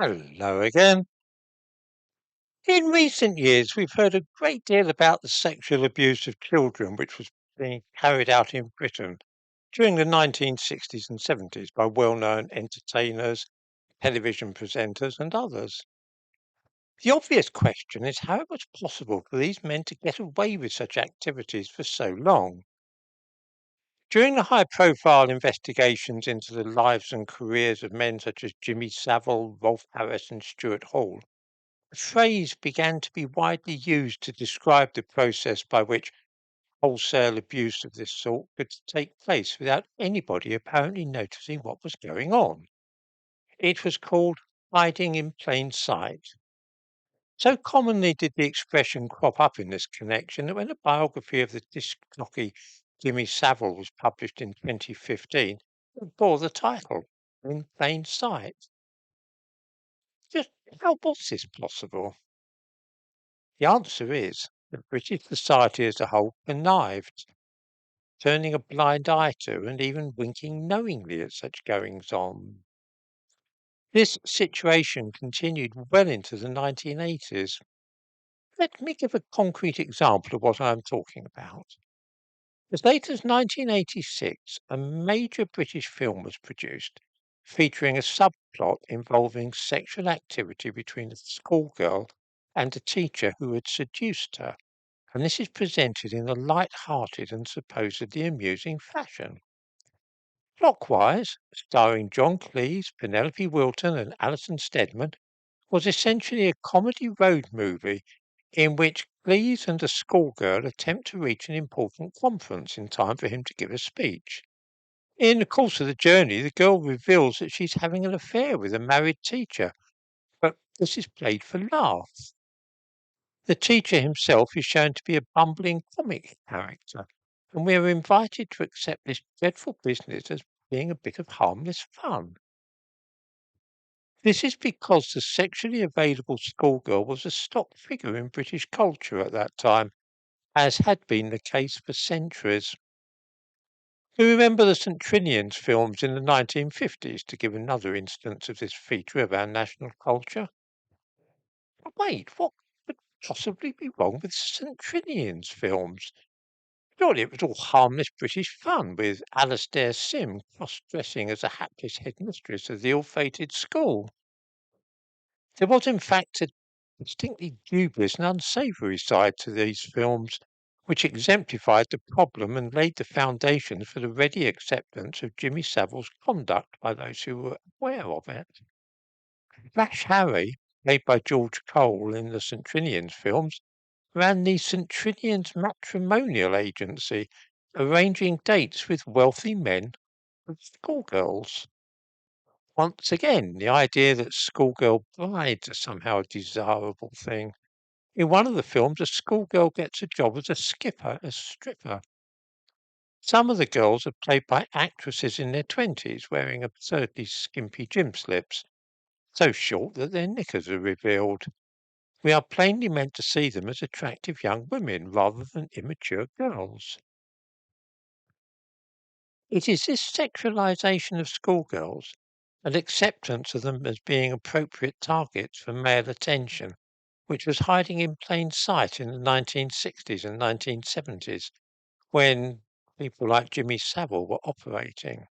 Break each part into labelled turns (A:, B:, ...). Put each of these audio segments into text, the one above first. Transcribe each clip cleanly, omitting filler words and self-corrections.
A: Hello again. In recent years, we've heard a great deal about the sexual abuse of children, which was being carried out in Britain during the 1960s and 70s by well known entertainers, television presenters, and others. The obvious question is how it was possible for these men to get away with such activities for so long. During the high profile investigations into the lives and careers of men such as Jimmy Savile, Rolf Harris, and Stuart Hall, the phrase began to be widely used to describe the process by which wholesale abuse of this sort could take place without anybody apparently noticing what was going on. It was called hiding in plain sight. So commonly did the expression crop up in this connection that when a biography of the disc jockey Jimmy Savile was published in 2015, it bore the title In Plain Sight. Just how was this possible? The answer is that British society as a whole connived, turning a blind eye to and even winking knowingly at such goings on. This situation continued well into the 1980s. Let me give a concrete example of what I am talking about. As late as 1986, a major British film was produced featuring a subplot involving sexual activity between a schoolgirl and a teacher who had seduced her, and this is presented in a light-hearted and supposedly amusing fashion. Clockwise, starring John Cleese, Penelope Wilton, and Alison Steadman, was essentially a comedy road movie in which Cleese and a schoolgirl attempt to reach an important conference in time for him to give a speech. In the course of the journey, the girl reveals that she's having an affair with a married teacher, but this is played for laughs. The teacher himself is shown to be a bumbling comic character, and we are invited to accept this dreadful business as being a bit of harmless fun. This is because the sexually available schoolgirl was a stock figure in British culture at that time, as had been the case for centuries. Do you remember the St. Trinian's films in the 1950s, to give another instance of this feature of our national culture? But wait, what could possibly be wrong with St. Trinian's films? Surely it was all harmless British fun, with Alastair Sim cross-dressing as a hapless headmistress of the ill-fated school. There was, in fact, a distinctly dubious and unsavoury side to these films, which exemplified the problem and laid the foundations for the ready acceptance of Jimmy Savile's conduct by those who were aware of it. Rash Harry, played by George Cole in the St. Trinian's films, ran the St. Trinian's matrimonial agency, arranging dates with wealthy men and schoolgirls. Once again, the idea that schoolgirl brides are somehow a desirable thing. In one of the films, a schoolgirl gets a job as a skipper, a stripper. Some of the girls are played by actresses in their 20s wearing absurdly skimpy gym slips, so short that their knickers are revealed. We are plainly meant to see them as attractive young women rather than immature girls. It is this sexualization of schoolgirls and acceptance of them as being appropriate targets for male attention, which was hiding in plain sight in the 1960s and 1970s when people like Jimmy Savile were operating.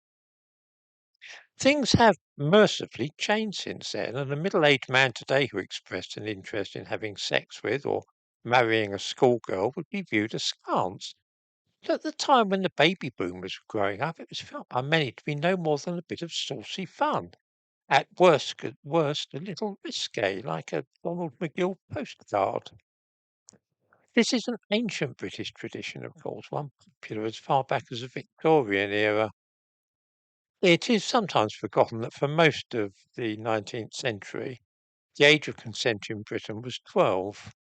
A: Things have mercifully changed since then, and a middle aged man today who expressed an interest in having sex with or marrying a schoolgirl would be viewed askance. But at the time when the baby boomers were growing up, it was felt by many to be no more than a bit of saucy fun. At worst, a little risque, like a Donald McGill postcard. This is an ancient British tradition, of course, one popular as far back as the Victorian era. It is sometimes forgotten that for most of the 19th century, the age of consent in Britain was 12.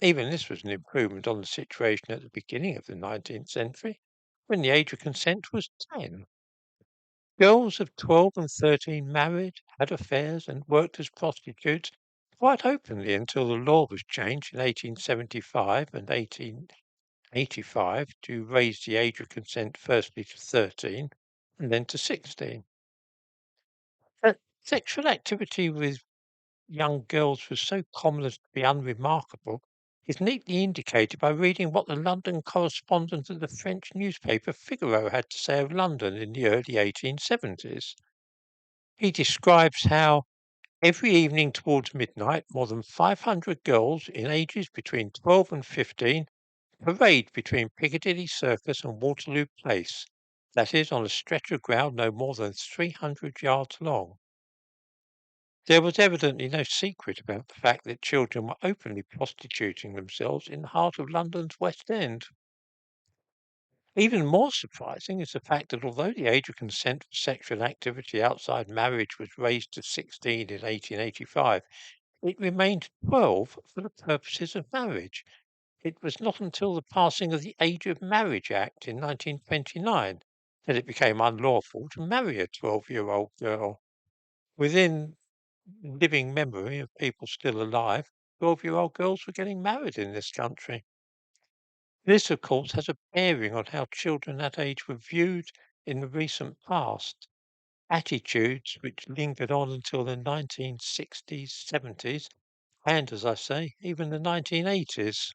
A: Even this was an improvement on the situation at the beginning of the 19th century, when the age of consent was 10. Girls of 12 and 13 married, had affairs, and worked as prostitutes quite openly until the law was changed in 1875 and 1885 to raise the age of consent firstly to 13 and then to 16. But sexual activity with young girls was so common as to be unremarkable is neatly indicated by reading what the London correspondent of the French newspaper Figaro had to say of London in the early 1870s. He describes how every evening towards midnight, more than 500 girls in ages between 12 and 15 parade between Piccadilly Circus and Waterloo Place, that is, on a stretch of ground no more than 300 yards long. There was evidently no secret about the fact that children were openly prostituting themselves in the heart of London's West End. Even more surprising is the fact that although the age of consent for sexual activity outside marriage was raised to 16 in 1885, it remained 12 for the purposes of marriage. It was not until the passing of the Age of Marriage Act in 1929 that it became unlawful to marry a 12-year-old girl. Within living memory of people still alive, 12-year-old girls were getting married in this country. This, of course, has a bearing on how children that age were viewed in the recent past. Attitudes which lingered on until the 1960s, 70s, and, as I say, even the 1980s.